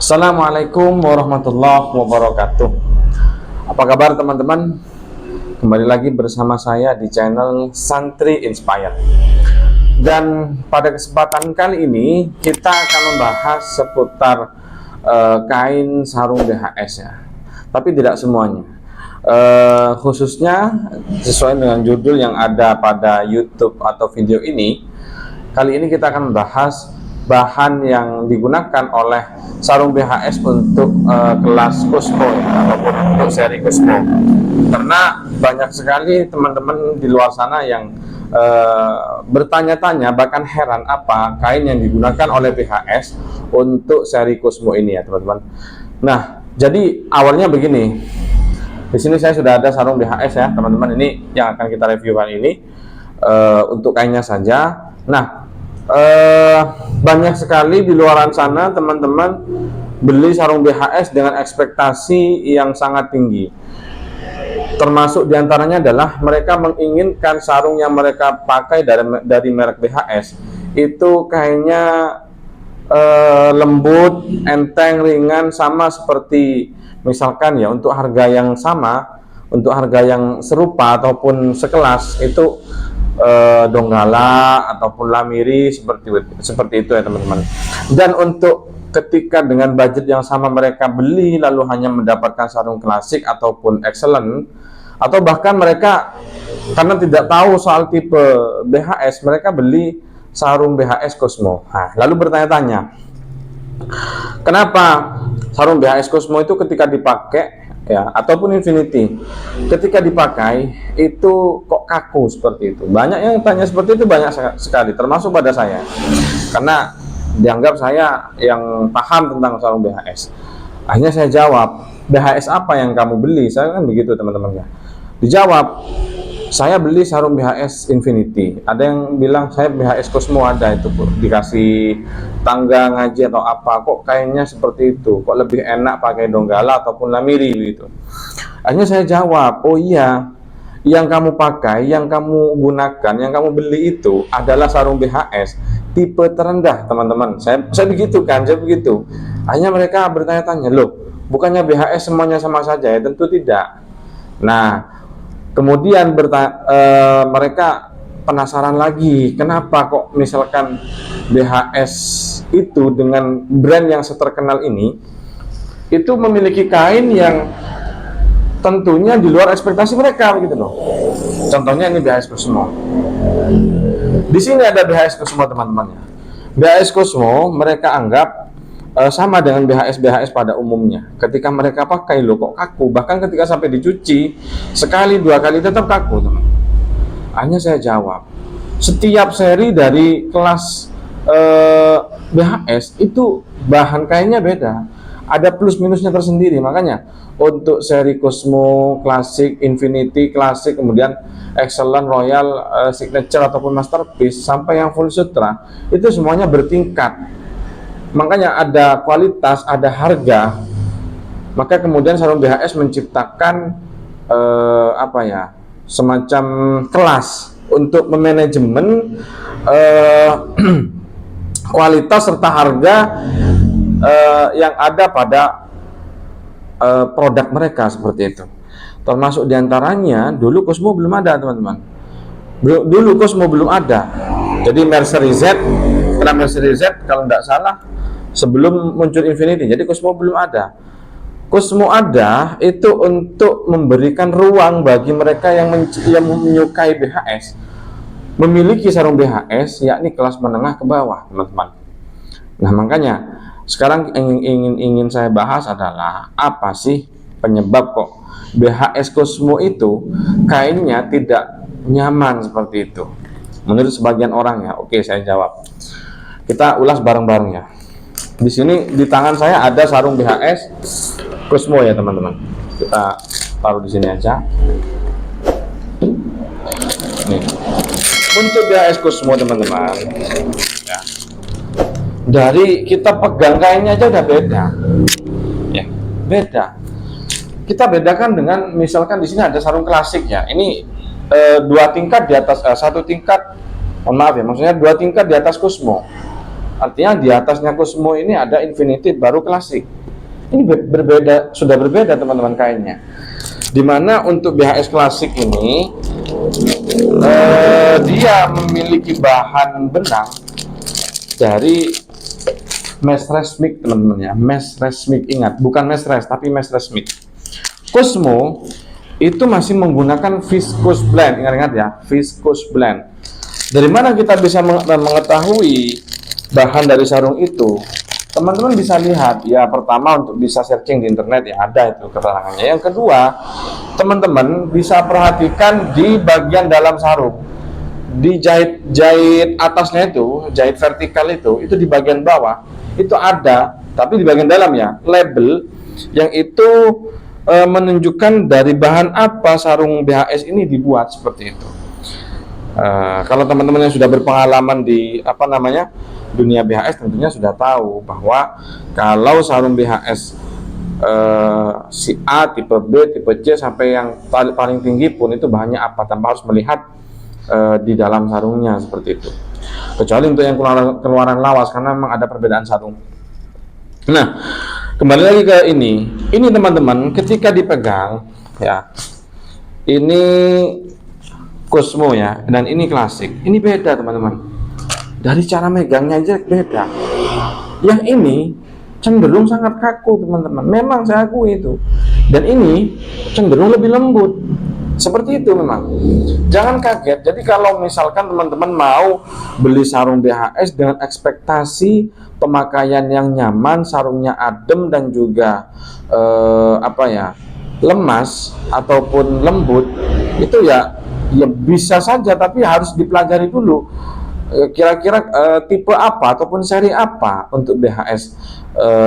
Assalamualaikum warahmatullahi wabarakatuh. Apa kabar teman-teman? Kembali lagi bersama saya di channel Santri Inspired. Dan pada kesempatan kali ini kita akan membahas seputar kain sarung BHS ya. Tapi tidak semuanya. Khususnya sesuai dengan judul yang ada pada YouTube atau video ini. Kali ini kita akan membahas bahan yang digunakan oleh sarung BHS untuk kelas Cosmo ya, ataupun untuk seri Cosmo. Karena banyak sekali teman-teman di luar sana yang bertanya-tanya, bahkan heran apa kain yang digunakan oleh BHS untuk seri Cosmo ini ya teman-teman. Nah, jadi awalnya begini. Di sini saya sudah ada sarung BHS ya teman-teman. Ini yang akan kita review kali ini untuk kainnya saja. Nah, banyak sekali di luaran sana teman-teman beli sarung BHS dengan ekspektasi yang sangat tinggi. Termasuk diantaranya adalah mereka menginginkan sarung yang mereka pakai dari merek BHS itu kainnya lembut, enteng, ringan, sama seperti misalkan ya untuk harga yang sama, untuk harga yang serupa ataupun sekelas itu Donggala ataupun Lamiri seperti itu ya teman-teman. Dan untuk ketika dengan budget yang sama mereka beli lalu hanya mendapatkan sarung klasik ataupun excellent, atau bahkan mereka karena tidak tahu soal tipe BHS mereka beli sarung BHS Cosmo. Nah, lalu bertanya-tanya, kenapa sarung BHS Cosmo itu ketika dipakai ya ataupun Infinity ketika dipakai itu kok kaku seperti itu? Banyak yang tanya seperti itu, banyak sekali, termasuk pada saya, karena dianggap saya yang paham tentang sarung BHS. Akhirnya saya jawab, BHS apa yang kamu beli? Saya kan begitu teman-teman ya. Dijawab, saya beli sarung BHS Infinity. Ada yang bilang saya BHS Cosmo ada itu dikasih tangga ngaji atau apa, kok kayaknya seperti itu, kok lebih enak pakai Donggala ataupun Lamiri gitu. Akhirnya saya jawab, oh iya, yang kamu pakai, yang kamu gunakan, yang kamu beli itu adalah sarung BHS tipe terendah teman-teman. Saya begitu kan, saya begitu. Akhirnya mereka bertanya-tanya, loh bukannya BHS semuanya sama saja ya? Tentu tidak. Nah, kemudian mereka penasaran lagi, kenapa kok misalkan BHS itu dengan brand yang seterkenal ini itu memiliki kain yang tentunya di luar ekspektasi mereka begitu loh. Contohnya ini BHS Cosmo. Di sini ada BHS Cosmo teman-teman ya. BHS Cosmo mereka anggap sama dengan BHS pada umumnya. Ketika mereka pakai loh kok kaku, bahkan ketika sampai dicuci sekali dua kali tetap kaku teman. Hanya saya jawab, setiap seri dari kelas BHS itu bahan kainnya beda, ada plus minusnya tersendiri. Makanya untuk seri Cosmo, Classic, Infinity, Classic, kemudian Excellent, Royal, Signature ataupun Masterpiece sampai yang Full Sutra itu semuanya bertingkat. Makanya ada kualitas, ada harga. Maka kemudian sarung BHS menciptakan semacam kelas untuk memanajemen kualitas serta harga yang ada pada produk mereka seperti itu. Termasuk diantaranya dulu Cosmo belum ada teman-teman. Dulu Cosmo belum ada. Jadi Mercery Z, setelah Mercery Z kalau tidak salah sebelum muncul Infinity, jadi Cosmo belum ada. Cosmo ada itu untuk memberikan ruang bagi mereka yang menyukai BHS memiliki sarung BHS, yakni kelas menengah ke bawah teman-teman. Nah makanya sekarang ingin saya bahas adalah apa sih penyebab kok BHS Cosmo itu kainnya tidak nyaman seperti itu menurut sebagian orang ya. Oke, saya jawab, kita ulas bareng-bareng ya. Di sini di tangan saya ada sarung BHS Cosmo ya teman-teman. Kita taruh di sini aja. Nih, untuk BHS Cosmo teman-teman. Ya. Dari kita pegang kainnya aja udah beda. Ya, beda. Kita bedakan dengan misalkan di sini ada sarung klasik ya. Ini dua tingkat di atas, satu tingkat, mohon maaf ya, maksudnya dua tingkat di atas Cosmo. Artinya di atasnya Cosmo ini ada Infinity baru klasik. Ini berbeda, sudah berbeda teman-teman kainnya. Dimana untuk BHS klasik ini dia memiliki bahan benang dari mesh resmic teman-teman ya, mesh resmic, ingat bukan mesh res tapi mesh resmic. Cosmo itu masih menggunakan viscose blend, ingat-ingat ya, viscose blend. Dari mana kita bisa mengetahui bahan dari sarung itu? Teman-teman bisa lihat ya, pertama untuk bisa searching di internet ya, ada itu keterangannya. Yang kedua, teman-teman bisa perhatikan di bagian dalam sarung, di jahit atasnya itu, jahit vertikal itu di bagian bawah itu ada, tapi di bagian dalam ya, label yang itu menunjukkan dari bahan apa sarung BHS ini dibuat seperti itu. Kalau teman-teman yang sudah berpengalaman di dunia BHS tentunya sudah tahu bahwa kalau sarung BHS si A, tipe B, tipe C sampai yang paling tinggi pun itu bahannya apa, tanpa harus melihat di dalam sarungnya seperti itu. Kecuali untuk yang keluaran lawas karena memang ada perbedaan sarung. Nah, kembali lagi ke ini teman-teman, ketika dipegang ya, ini Cosmo ya, dan ini klasik. Ini beda teman-teman. Dari cara megangnya aja beda. Yang ini cenderung sangat kaku teman-teman. Memang saya akui itu. Dan ini cenderung lebih lembut. Seperti itu memang. Jangan kaget. Jadi kalau misalkan teman-teman mau beli sarung BHS dengan ekspektasi pemakaian yang nyaman, sarungnya adem dan juga lemas ataupun lembut, itu ya bisa saja, tapi harus dipelajari dulu kira-kira tipe apa ataupun seri apa untuk BHS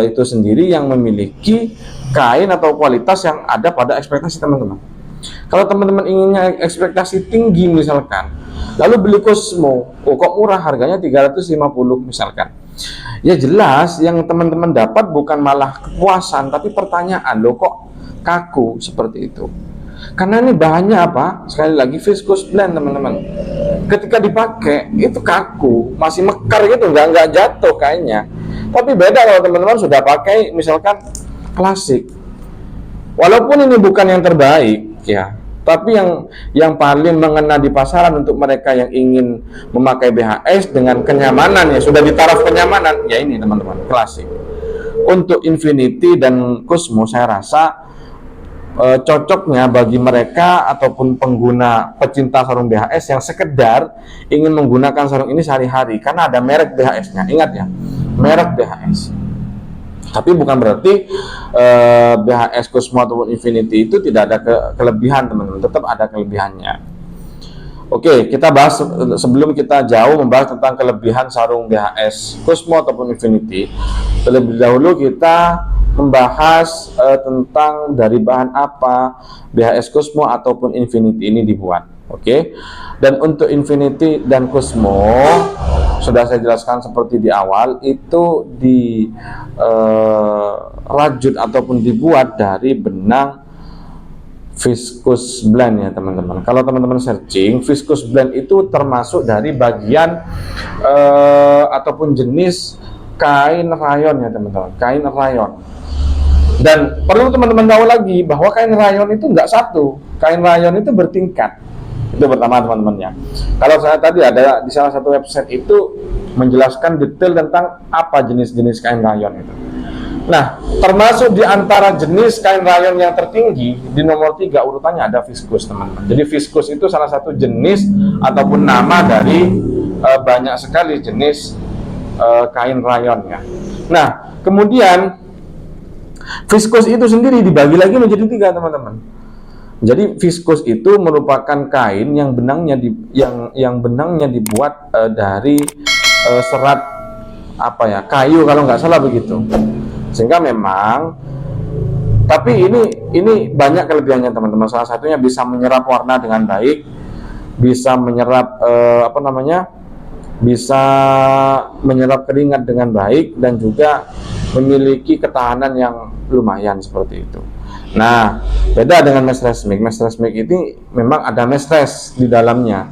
itu sendiri yang memiliki kain atau kualitas yang ada pada ekspektasi teman-teman. Kalau teman-teman inginnya ekspektasi tinggi misalkan, lalu beli Cosmo, kok murah, harganya 350 misalkan, ya jelas yang teman-teman dapat bukan malah kepuasan, tapi pertanyaan, loh kok kaku seperti itu. Karena ini bahannya apa? Sekali lagi viscose blend teman-teman. Ketika dipakai itu kaku, masih mekar gitu, nggak jatuh kainnya. Tapi beda kalau teman-teman sudah pakai misalkan klasik. Walaupun ini bukan yang terbaik ya, tapi yang paling mengena di pasaran untuk mereka yang ingin memakai BHS dengan kenyamanan ya, sudah di taraf kenyamanan ya, ini teman-teman klasik. Untuk Infinity dan Cosmo saya rasa cocoknya bagi mereka ataupun pengguna pecinta sarung BHS yang sekedar ingin menggunakan sarung ini sehari-hari, karena ada merek BHS-nya. Ingat ya, merek BHS. Tapi bukan berarti BHS Cosmo ataupun Infinity itu tidak ada kelebihan teman-teman, tetap ada kelebihannya. Oke, kita bahas sebelum kita jauh membahas tentang kelebihan sarung BHS Cosmo ataupun Infinity. Terlebih dahulu kita membahas tentang dari bahan apa BHS Cosmo ataupun Infinity ini dibuat. Oke. Dan untuk Infinity dan Cosmo sudah saya jelaskan seperti di awal, itu rajut ataupun dibuat dari benang viscose blend ya teman-teman. Kalau teman-teman searching, viscose blend itu termasuk dari bagian ataupun jenis kain rayon ya teman-teman, kain rayon. Dan perlu teman-teman tahu lagi bahwa kain rayon itu nggak satu, kain rayon itu bertingkat. Itu pertama teman-teman ya. Kalau saya tadi ada di salah satu website itu menjelaskan detail tentang apa jenis-jenis kain rayon itu. Nah, termasuk di antara jenis kain rayon yang tertinggi di nomor 3 urutannya ada viscose teman-teman. Jadi viscose itu salah satu jenis ataupun nama dari banyak sekali jenis kain rayon ya. Nah, kemudian viscose itu sendiri dibagi lagi menjadi 3 teman-teman. Jadi viscose itu merupakan kain yang benangnya benangnya dibuat dari serat kayu kalau nggak salah begitu. Sehingga memang, tapi ini banyak kelebihannya teman-teman. Salah satunya bisa menyerap warna dengan baik, bisa menyerap bisa menyerap keringat dengan baik, dan juga memiliki ketahanan yang lumayan seperti itu. Nah, beda dengan mesh resmic. Mesh resmic ini memang ada mesh res di dalamnya.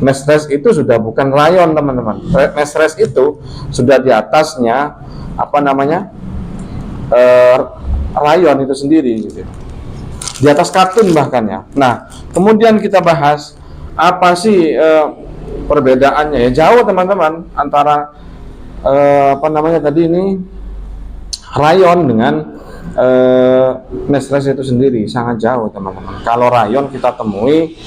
Mesh rest itu sudah bukan rayon teman-teman. Mesh rest itu sudah di atasnya apa namanya rayon itu sendiri gitu. Di atas katun bahkan ya. Nah, kemudian kita bahas apa sih perbedaannya ya. Jauh teman-teman antara apa namanya tadi ini rayon dengan mesh rest itu sendiri, sangat jauh teman-teman. Kalau rayon kita temui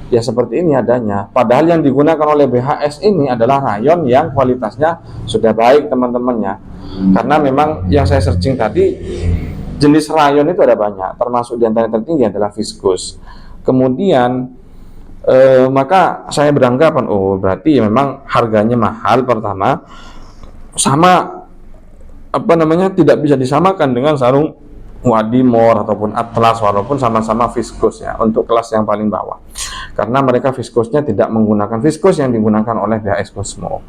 ya seperti ini adanya, padahal yang digunakan oleh BHS ini adalah rayon yang kualitasnya sudah baik teman-teman ya. Karena memang yang saya searching tadi, jenis rayon itu ada banyak, termasuk di antara yang tertinggi adalah viskus. Kemudian maka saya beranggapan, oh berarti ya memang harganya mahal pertama, sama apa namanya tidak bisa disamakan dengan sarung Wadimor ataupun Atlas, walaupun sama-sama viskus ya untuk kelas yang paling bawah, karena mereka viskusnya tidak menggunakan viskus yang digunakan oleh BHS Cosmo.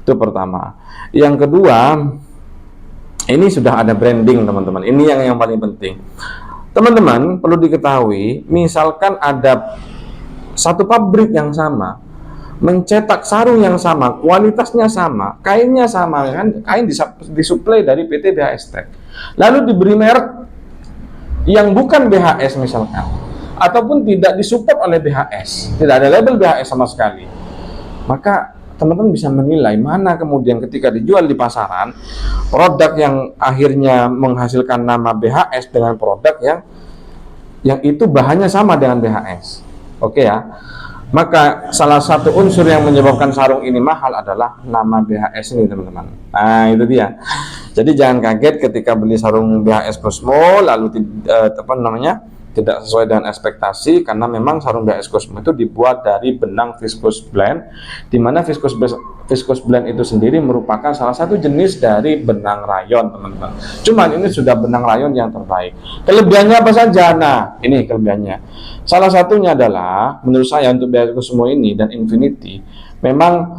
Itu pertama. Yang kedua, ini sudah ada branding teman-teman. Ini yang paling penting teman-teman. Perlu diketahui, misalkan ada satu pabrik yang sama mencetak sarung yang sama, kualitasnya sama, kainnya sama, kan kain disuplai dari PT BHS Tech, lalu diberi merek yang bukan BHS misalkan, ataupun tidak disupport oleh BHS, tidak ada label BHS sama sekali, maka teman-teman bisa menilai mana kemudian ketika dijual di pasaran produk yang akhirnya menghasilkan nama BHS dengan produk yang itu bahannya sama dengan BHS. Oke ya. Maka salah satu unsur yang menyebabkan sarung ini mahal adalah nama BHS ini teman-teman. Nah itu dia. Jadi jangan kaget ketika beli sarung BHS Cosmo lalu apa namanya tidak sesuai dengan ekspektasi, karena memang sarung BHS Cosmo itu dibuat dari benang viscose blend, di mana viscose blend itu sendiri merupakan salah satu jenis dari benang rayon teman-teman. Cuman ini sudah benang rayon yang terbaik. Kelebihannya apa saja? Nah ini kelebihannya. Salah satunya adalah menurut saya untuk BHS Cosmo ini dan Infinity memang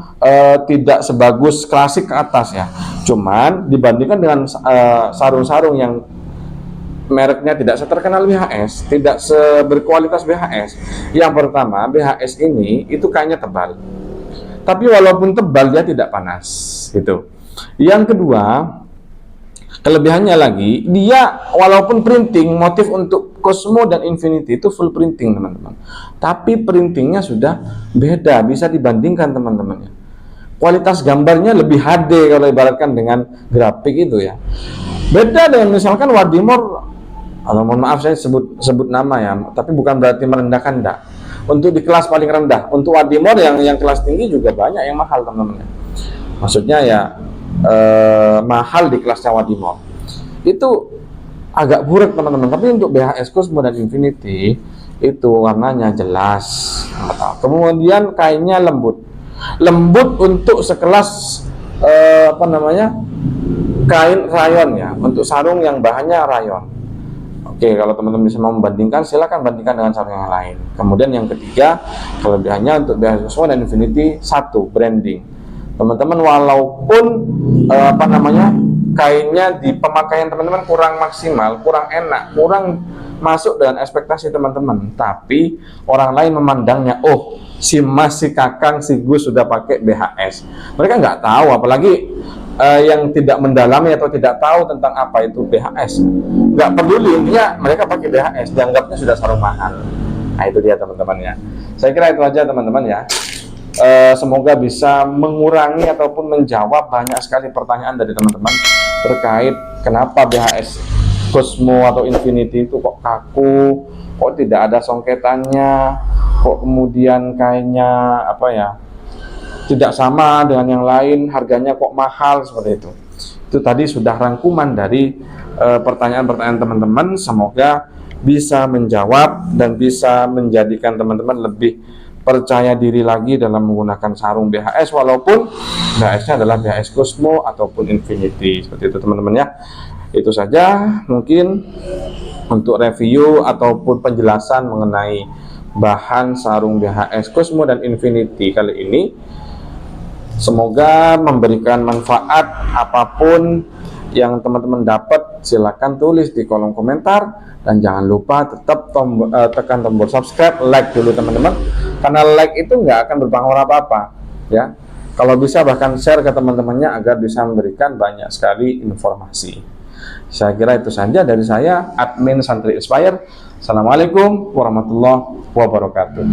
tidak sebagus klasik ke atas ya. Cuman dibandingkan dengan sarung-sarung yang mereknya tidak seterkenal BHS, tidak berkualitas BHS. Yang pertama, BHS ini itu kainnya tebal. Tapi walaupun tebal dia tidak panas, gitu. Yang kedua, kelebihannya lagi, dia walaupun printing motif untuk Cosmo dan Infinity itu full printing, teman-teman. Tapi printingnya sudah beda, bisa dibandingkan teman-teman. Kualitas gambarnya lebih HD kalau ibaratkan dengan grafik itu ya. Beda dengan misalkan Wadimor, atau mohon maaf saya sebut nama ya, tapi bukan berarti merendahkan, enggak. Untuk di kelas paling rendah, untuk Wadimor yang kelas tinggi juga banyak yang mahal teman-teman. Maksudnya ya mahal di kelasnya Wadimor. Itu agak buruk teman-teman. Tapi untuk BHS Cosmo dan Infinity itu warnanya jelas. Kemudian kainnya lembut untuk sekelas apa namanya kain rayon ya, untuk sarung yang bahannya rayon. Oke, kalau teman-teman bisa mau membandingkan, silakan bandingkan dengan sarung yang lain. Kemudian yang ketiga, kelebihannya untuk BHS Cosmo dan Infinity, satu, branding. Teman-teman walaupun apa namanya kainnya di pemakaian teman-teman kurang maksimal, kurang enak, kurang masuk dengan ekspektasi teman-teman, tapi orang lain memandangnya, oh si Mas, si Kakang, si Gus sudah pakai BHS. Mereka nggak tahu, apalagi yang tidak mendalami atau tidak tahu tentang apa itu BHS, nggak peduli, intinya mereka pakai BHS, dianggapnya sudah sarung mahal. Nah itu dia teman-teman ya. Saya kira itu aja teman-teman ya. Semoga bisa mengurangi ataupun menjawab banyak sekali pertanyaan dari teman-teman terkait kenapa BHS Cosmo atau Infinity itu kok kaku, kok tidak ada songketannya, kok kemudian kainnya apa ya tidak sama dengan yang lain, harganya kok mahal, seperti itu. Itu tadi sudah rangkuman dari pertanyaan-pertanyaan teman-teman. Semoga bisa menjawab dan bisa menjadikan teman-teman lebih percaya diri lagi dalam menggunakan sarung BHS, walaupun BHS-nya adalah BHS Cosmo ataupun Infinity. Seperti itu teman-teman ya. Itu saja mungkin untuk review ataupun penjelasan mengenai bahan sarung BHS Cosmo dan Infinity kali ini. Semoga memberikan manfaat. Apapun yang teman-teman dapat, silakan tulis di kolom komentar, dan jangan lupa tetap tekan tombol subscribe, like dulu teman-teman, Karena like itu nggak akan berpengaruh apa-apa, ya. Kalau bisa bahkan share ke teman-temannya agar bisa memberikan banyak sekali informasi. Saya kira itu saja dari saya, admin Santri Inspire. Assalamualaikum warahmatullahi wabarakatuh.